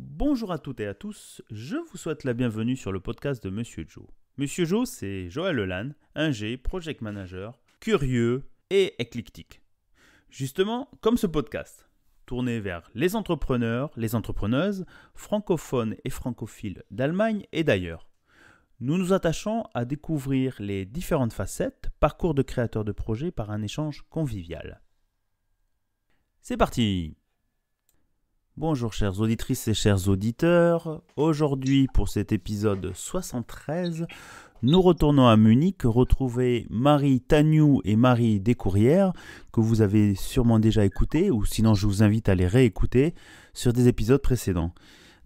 Bonjour à toutes et à tous, je vous souhaite la bienvenue sur le podcast de Monsieur Joe. Monsieur Joe, c'est Joël Lelanne, ingé, project manager, curieux et éclectique. Justement, comme ce podcast, tourné vers les entrepreneurs, les entrepreneuses, francophones et francophiles d'Allemagne et d'ailleurs. Nous nous attachons à découvrir les différentes facettes, parcours de créateurs de projets par un échange convivial. C'est parti! Bonjour chères auditrices et chers auditeurs, aujourd'hui pour cet épisode 73, nous retournons à Munich retrouver Marie Tagnou et Marie Descourrières que vous avez sûrement déjà écoutés ou sinon je vous invite à les réécouter sur des épisodes précédents.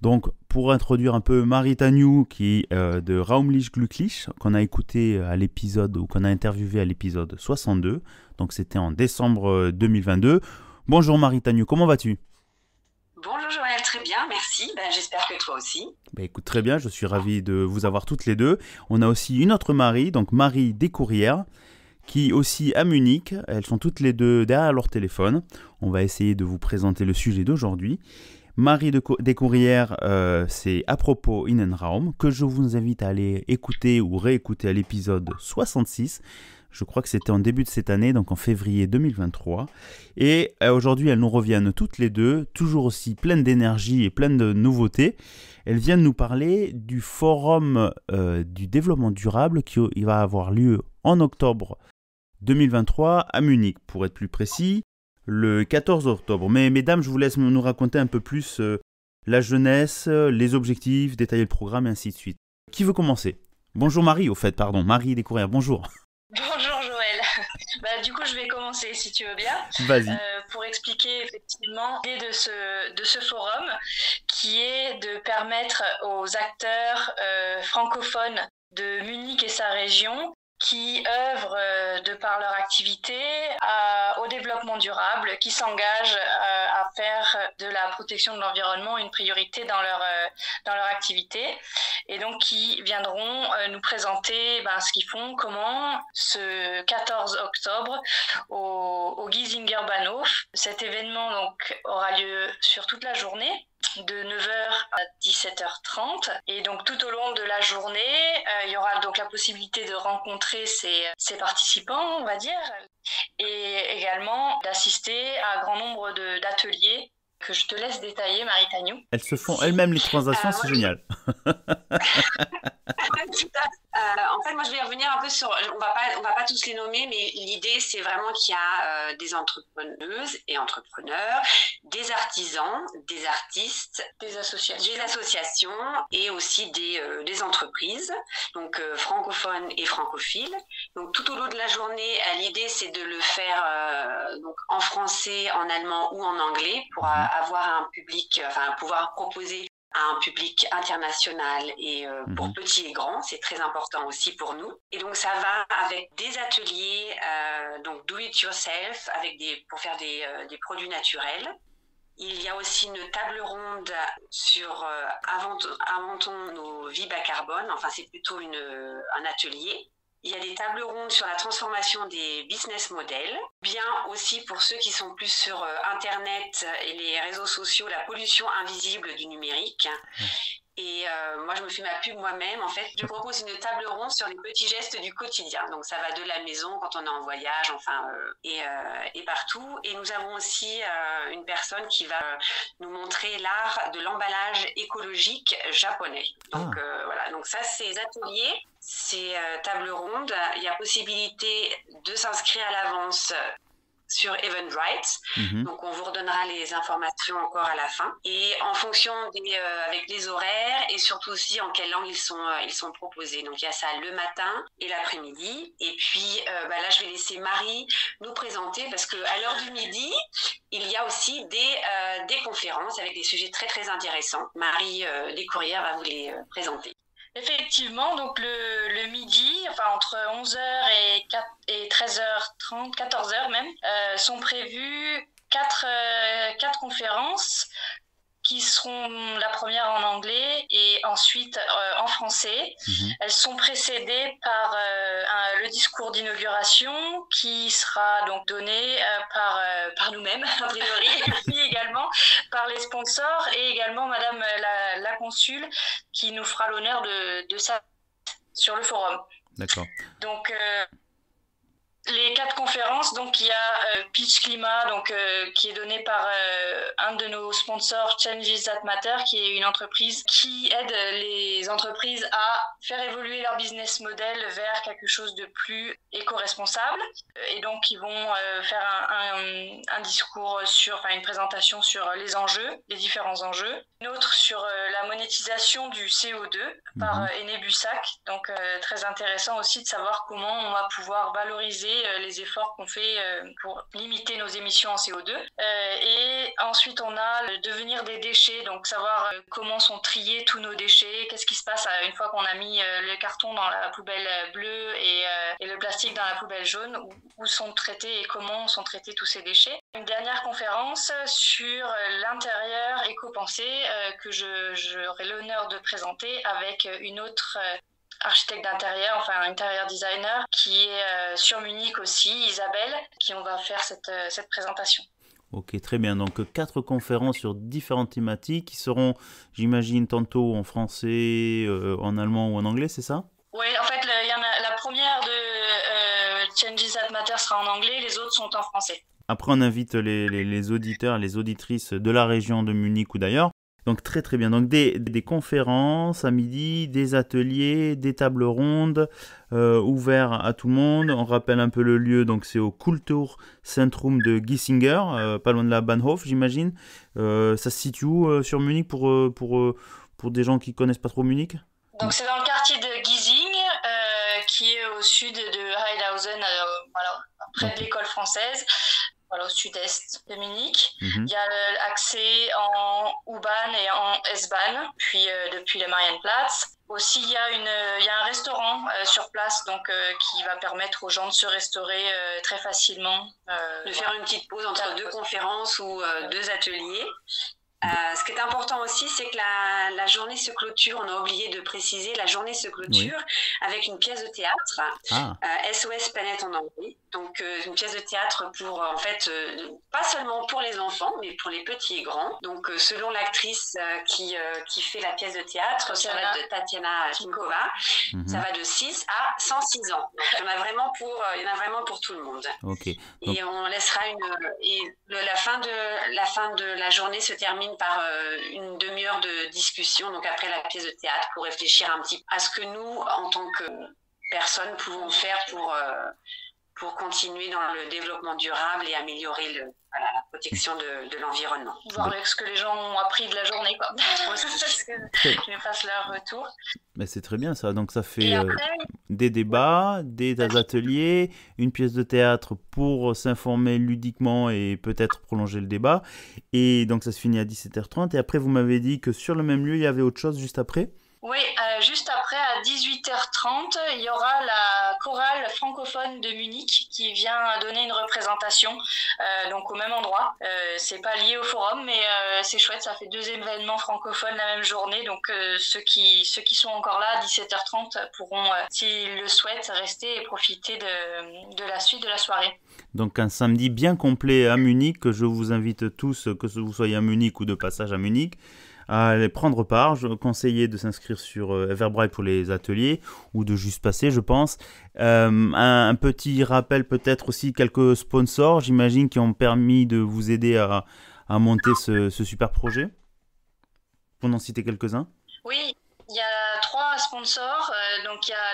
Donc pour introduire un peu Marie Tagnou qui est de Raumlich Glücklich qu'on a écouté à l'épisode ou qu'on a interviewé à l'épisode 62, donc c'était en décembre 2022. Bonjour Marie Tagnou, comment vas-tu ? Bonjour Joël, très bien, merci. J'espère que toi aussi. Écoute, très bien, je suis ravi de vous avoir toutes les deux. On a aussi une autre Marie, donc Marie Descourrières, qui est aussi à Munich. Elles sont toutes les deux derrière leur téléphone. On va essayer de vous présenter le sujet d'aujourd'hui. Marie Descourrières, c'est à propos Innenraum, que je vous invite à aller écouter ou réécouter à l'épisode 66. Je crois que c'était en début de cette année, donc en février 2023. Et aujourd'hui, elles nous reviennent toutes les deux, toujours aussi pleines d'énergie et pleines de nouveautés. Elles viennent nous parler du forum du développement durable qui va avoir lieu en octobre 2023 à Munich, pour être plus précis, le 14 octobre. Mais mesdames, je vous laisse nous raconter un peu plus la jeunesse, les objectifs, détailler le programme et ainsi de suite. Qui veut commencer ? Bonjour Marie, au fait, pardon. Marie Descourrières, bonjour. Bonjour Joël. Du coup, je vais commencer si tu veux bien. Vas-y. Pour expliquer effectivement l'idée de ce forum qui est de permettre aux acteurs francophones de Munich et sa région qui œuvrent de par leur activité au développement durable, qui s'engagent à faire de la protection de l'environnement une priorité dans leur activité et donc qui viendront nous présenter ce qu'ils font, comment ce 14 octobre au Giesinger Bahnhof. Cet événement donc aura lieu sur toute la journée, de 9h à 17h30 et donc tout au long de la journée il y aura donc la possibilité de rencontrer ces participants, on va dire, et également d'assister à un grand nombre d'ateliers que je te laisse détailler, Marie Tagnou. Elles se font elles-mêmes les transactions, c'est génial. En fait, moi, je vais revenir un peu sur. On va pas tous les nommer, mais l'idée, c'est vraiment qu'il y a des entrepreneuses et entrepreneurs, des artisans, des artistes, des associations et aussi des entreprises, donc francophones et francophiles. Donc, tout au long de la journée, l'idée, c'est de le faire donc en français, en allemand ou en anglais pour avoir un public, pouvoir proposer à un public international et pour petits et grands, c'est très important aussi pour nous. Et donc ça va avec des ateliers, donc do it yourself, pour faire des produits naturels. Il y a aussi une table ronde sur inventons nos vies bas carbone, enfin c'est plutôt un atelier. Il y a des tables rondes sur la transformation des business models. Bien aussi pour ceux qui sont plus sur Internet et les réseaux sociaux, la pollution invisible du numérique. Et moi, je me fais ma pub moi-même. En fait, je propose une table ronde sur les petits gestes du quotidien. Donc, ça va de la maison quand on est en voyage, et partout. Et nous avons aussi une personne qui va nous montrer l'art de l'emballage écologique japonais. Donc, voilà. Donc, ça, ces ateliers, ces tables rondes, il y a possibilité de s'inscrire à l'avance sur Eventbrite. Donc on vous redonnera les informations encore à la fin et en fonction avec les horaires et surtout aussi en quelle langue ils sont proposés. Donc il y a ça le matin et l'après-midi et puis là je vais laisser Marie nous présenter parce que à l'heure du midi il y a aussi des conférences avec des sujets très très intéressants. Marie Descourrières va vous les présenter. Effectivement, donc le midi, entre 11h et 13h30, 14h même, sont prévues quatre conférences qui seront la première en anglais et ensuite en français. Elles sont précédées par le discours d'inauguration qui sera donc donné par nous-mêmes, a priori, puis également par les sponsors et également Madame la consul qui nous fera l'honneur de ça sur le forum. D'accord. Donc, les 4 conférences, donc il y a Pitch Climat, qui est donné par un de nos sponsors, Changes That Matter, qui est une entreprise qui aide les entreprises à faire évoluer leur business model vers quelque chose de plus éco-responsable. Et donc ils vont faire un discours une présentation sur les enjeux, les différents enjeux. Une autre sur la monétisation du CO2 par Enebussac. Donc très intéressant aussi de savoir comment on va pouvoir valoriser les efforts qu'on fait pour limiter nos émissions en CO2. Et ensuite, on a le devenir des déchets, donc savoir comment sont triés tous nos déchets, qu'est-ce qui se passe une fois qu'on a mis le carton dans la poubelle bleue et le plastique dans la poubelle jaune, où sont traités et comment sont traités tous ces déchets. Une dernière conférence sur l'intérieur éco-pensé que j'aurai l'honneur de présenter avec une autre architecte d'intérieur, intérieur designer, qui est sur Munich aussi, Isabelle, qui on va faire cette présentation. Ok, très bien. Donc 4 conférences sur différentes thématiques qui seront, j'imagine, tantôt en français, en allemand ou en anglais, c'est ça? Oui, en fait, il y en a, la première de Changes That Matter sera en anglais, les autres sont en français. Après, on invite les auditeurs, les auditrices de la région de Munich ou d'ailleurs. Donc très très bien. Donc des conférences à midi, des ateliers, des tables rondes ouverts à tout le monde. On rappelle un peu le lieu, donc c'est au Kulturzentrum de Giesinger, pas loin de la Bahnhof, j'imagine. Ça se situe où sur Munich pour des gens qui connaissent pas trop Munich? Donc c'est dans le quartier de Giesing, qui est au sud de Heidhausen, près de l'école française. Au sud-est de Munich. Il y a l'accès en U-Bahn et en S-Bahn, puis depuis le Marienplatz. Aussi, il y a un restaurant sur place qui va permettre aux gens de se restaurer très facilement. De faire une petite pause entre 2 conférences ou 2 ateliers. Ce qui est important aussi, c'est que la journée se clôture, on a oublié de préciser, la journée se clôture avec une pièce de théâtre, SOS Planète en anglais. Donc une pièce de théâtre pour, pas seulement pour les enfants, mais pour les petits et grands. Donc selon l'actrice qui fait la pièce de théâtre, ça va de Tatiana Chinkova, ça va de 6 à 106 ans. Donc il y en a vraiment pour tout le monde. Okay. Et on laissera la fin de la journée se termine par une demi-heure de discussion, donc après la pièce de théâtre, pour réfléchir un petit peu à ce que nous, en tant que personnes, pouvons faire pour continuer dans le développement durable et améliorer la protection de l'environnement. Voir ce que les gens ont appris de la journée, quoi. Je me fasse leur retour. Mais c'est très bien ça, donc ça fait des débats, des ateliers, une pièce de théâtre pour s'informer ludiquement et peut-être prolonger le débat. Et donc ça se finit à 17h30 et après vous m'avez dit que sur le même lieu il y avait autre chose juste après? Oui, juste après, à 18h30, il y aura la chorale francophone de Munich qui vient donner une représentation, donc au même endroit. C'est pas lié au forum, mais c'est chouette, ça fait 2 événements francophones la même journée. Donc ceux qui sont encore là à 17h30 pourront, s'ils le souhaitent, rester et profiter de la suite de la soirée. Donc un samedi bien complet à Munich, que je vous invite tous, que vous soyez à Munich ou de passage à Munich, à aller prendre part. Je conseillais de s'inscrire sur Everbright pour les ateliers ou de juste passer, je pense. Un petit rappel, peut-être aussi quelques sponsors, j'imagine, qui ont permis de vous aider à monter ce super projet. Pour en citer quelques-uns. Oui, il y a 3 sponsors. Donc il y a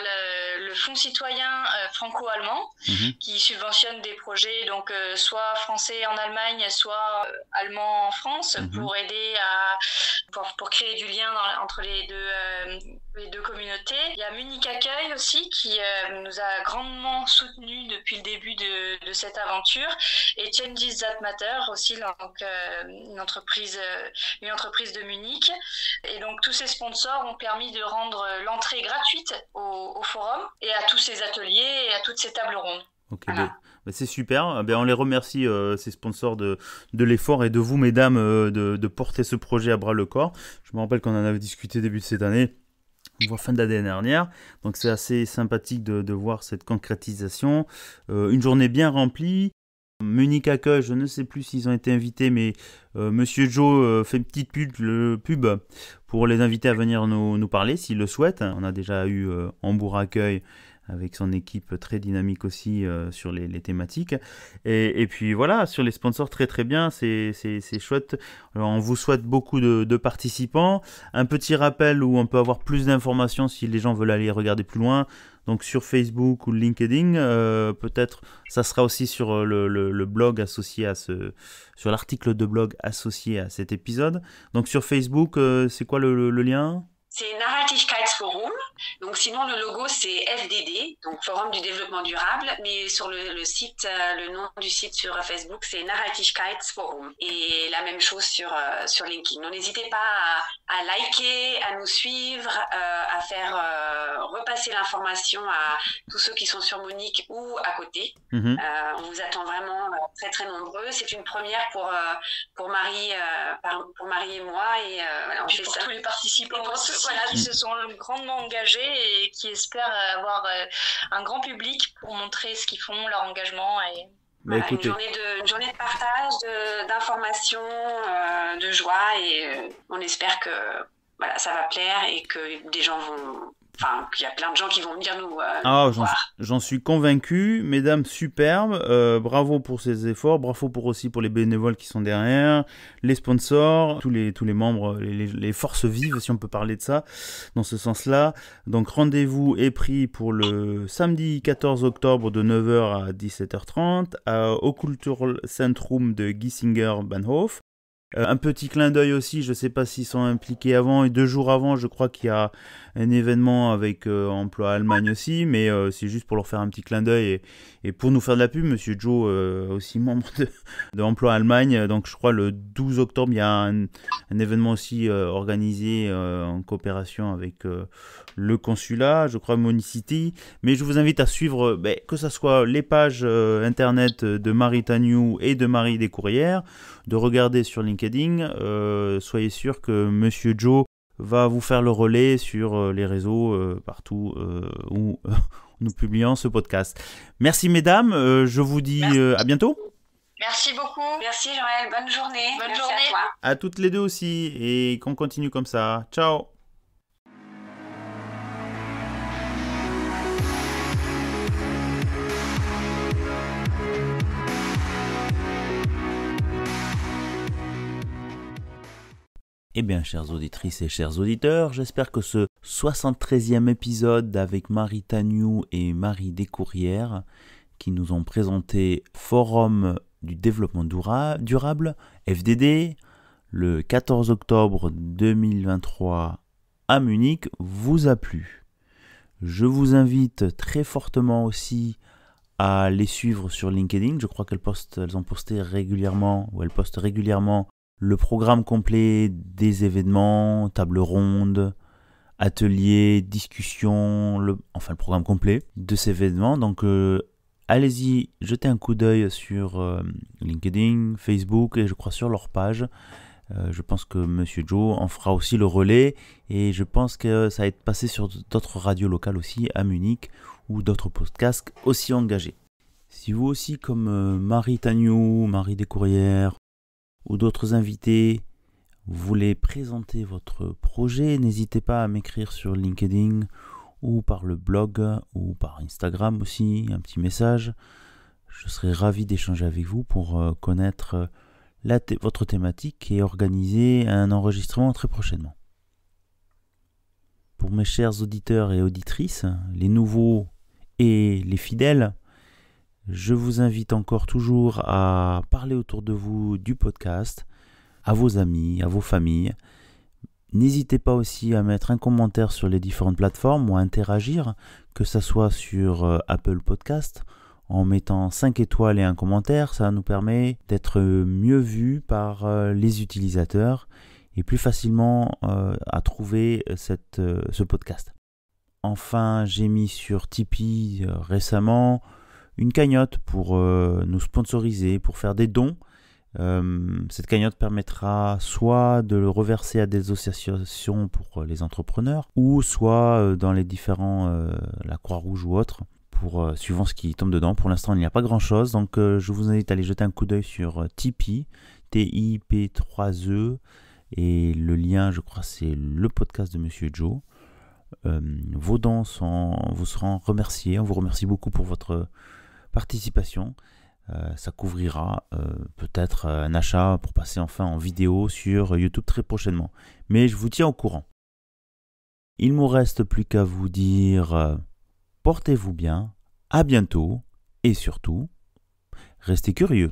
le Fonds citoyen franco-allemand qui subventionne des projets, donc soit français en Allemagne, soit allemand en France, pour aider pour créer du lien entre les deux communautés. Il y a Munich Accueil aussi qui nous a grandement soutenus depuis le début de cette aventure, et Changes That Matter aussi, donc une entreprise de Munich. Et donc tous ces sponsors ont permis de rendre l'entrée gratuite au forum et à tous ces ateliers et à toutes ces tables rondes. Ok, voilà. C'est super. On les remercie, ces sponsors, de l'effort, et de vous, mesdames, de porter ce projet à bras le corps. Je me rappelle qu'on en avait discuté début de cette année, voire fin d'année dernière. Donc c'est assez sympathique de voir cette concrétisation. Une journée bien remplie. Munich Accueil, je ne sais plus s'ils ont été invités, mais Monsieur Joe fait une petite pub pour les inviter à venir nous parler s'ils le souhaitent. On a déjà eu Hambourg Accueil avec son équipe très dynamique aussi sur les thématiques. Et puis voilà, sur les sponsors, très très bien, c'est chouette. Alors, on vous souhaite beaucoup de participants. Un petit rappel où on peut avoir plus d'informations si les gens veulent aller regarder plus loin. Donc sur Facebook ou LinkedIn, peut-être ça sera aussi sur le blog associé sur l'article de blog associé à cet épisode. Donc sur Facebook, c'est quoi le lien ? C'est Nachhaltigkeitsforum. Donc sinon le logo c'est FDD, donc Forum du développement durable, mais sur le site, le nom du site sur Facebook c'est Nachhaltigkeitsforum. Et la même chose sur LinkedIn. Donc n'hésitez pas à liker, à nous suivre, à faire repasser l'information à tous ceux qui sont sur Munich ou à côté. On vous attend vraiment très très nombreux. C'est une première pour Marie et moi, et on fait pour ça. tous les participants qui se sont grandement engagés et qui espèrent avoir un grand public pour montrer ce qu'ils font, leur engagement. Voilà, une journée de partage, d'information, de joie, et on espère que ça va plaire et que des gens vont... Enfin, qu'il y a plein de gens qui vont venir nous voir. J'en suis convaincu. Mesdames, superbe. Bravo pour ces efforts. Bravo aussi pour les bénévoles qui sont derrière, les sponsors, tous les membres, les forces vives, si on peut parler de ça, dans ce sens-là. Donc, rendez-vous est pris pour le samedi 14 octobre de 9h à 17h30 au Kulturzentrum de Giesinger-Bahnhof. Un petit clin d'œil aussi, je ne sais pas s'ils sont impliqués avant, et 2 jours avant, je crois qu'il y a un événement avec Emploi Allemagne aussi, mais c'est juste pour leur faire un petit clin d'œil et pour nous faire de la pub. Monsieur Joe, aussi membre de Emploi Allemagne, donc je crois le 12 octobre, il y a un événement aussi organisé en coopération avec le consulat, je crois Monicity, mais je vous invite à suivre, que ce soit les pages internet de Marie Tagnou et de Marie Descourrières, de regarder sur LinkedIn. Soyez sûr que Monsieur Joe va vous faire le relais sur les réseaux partout où nous publions ce podcast. Merci mesdames, je vous dis à bientôt. Merci beaucoup. Merci Joël, bonne journée. Bonne journée. À toi. À toutes les deux aussi, et qu'on continue comme ça. Ciao. Eh bien, chères auditrices et chers auditeurs, j'espère que ce 73e épisode avec Marie Tagnou et Marie Descourrières, qui nous ont présenté Forum du développement durable, FDD, le 14 octobre 2023 à Munich, vous a plu. Je vous invite très fortement aussi à les suivre sur LinkedIn. Je crois elles ont posté régulièrement, ou elles postent régulièrement, le programme complet des événements, table ronde, ateliers, discussions, le programme complet de ces événements. Donc allez-y, jetez un coup d'œil sur LinkedIn, Facebook, et je crois sur leur page. Je pense que Monsieur Joe en fera aussi le relais, et je pense que ça va être passé sur d'autres radios locales aussi à Munich, ou d'autres podcasts aussi engagés. Si vous aussi, comme Marie Tagnou, Marie Descourrières, ou d'autres invités, vous voulez présenter votre projet, n'hésitez pas à m'écrire sur LinkedIn ou par le blog ou par Instagram aussi, un petit message. Je serai ravi d'échanger avec vous pour connaître votre thématique et organiser un enregistrement très prochainement. Pour mes chers auditeurs et auditrices, les nouveaux et les fidèles, je vous invite encore toujours à parler autour de vous du podcast, à vos amis, à vos familles. N'hésitez pas aussi à mettre un commentaire sur les différentes plateformes ou à interagir, que ce soit sur Apple Podcast, en mettant 5 étoiles et un commentaire. Ça nous permet d'être mieux vus par les utilisateurs et plus facilement à trouver ce podcast. Enfin, j'ai mis sur Tipeee récemment une cagnotte pour nous sponsoriser, pour faire des dons. Cette cagnotte permettra soit de le reverser à des associations pour les entrepreneurs, ou soit dans les différents, la Croix-Rouge ou autre, pour suivant ce qui tombe dedans. Pour l'instant, il n'y a pas grand-chose, donc je vous invite à aller jeter un coup d'œil sur Tipeee, TIP3E, et le lien, je crois, c'est le podcast de Monsieur Joe. Vos dons vous seront remerciés. On vous remercie beaucoup pour votre participation. Ça couvrira peut-être un achat pour passer enfin en vidéo sur YouTube très prochainement. Mais je vous tiens au courant. Il ne me reste plus qu'à vous dire portez-vous bien, à bientôt et surtout, restez curieux.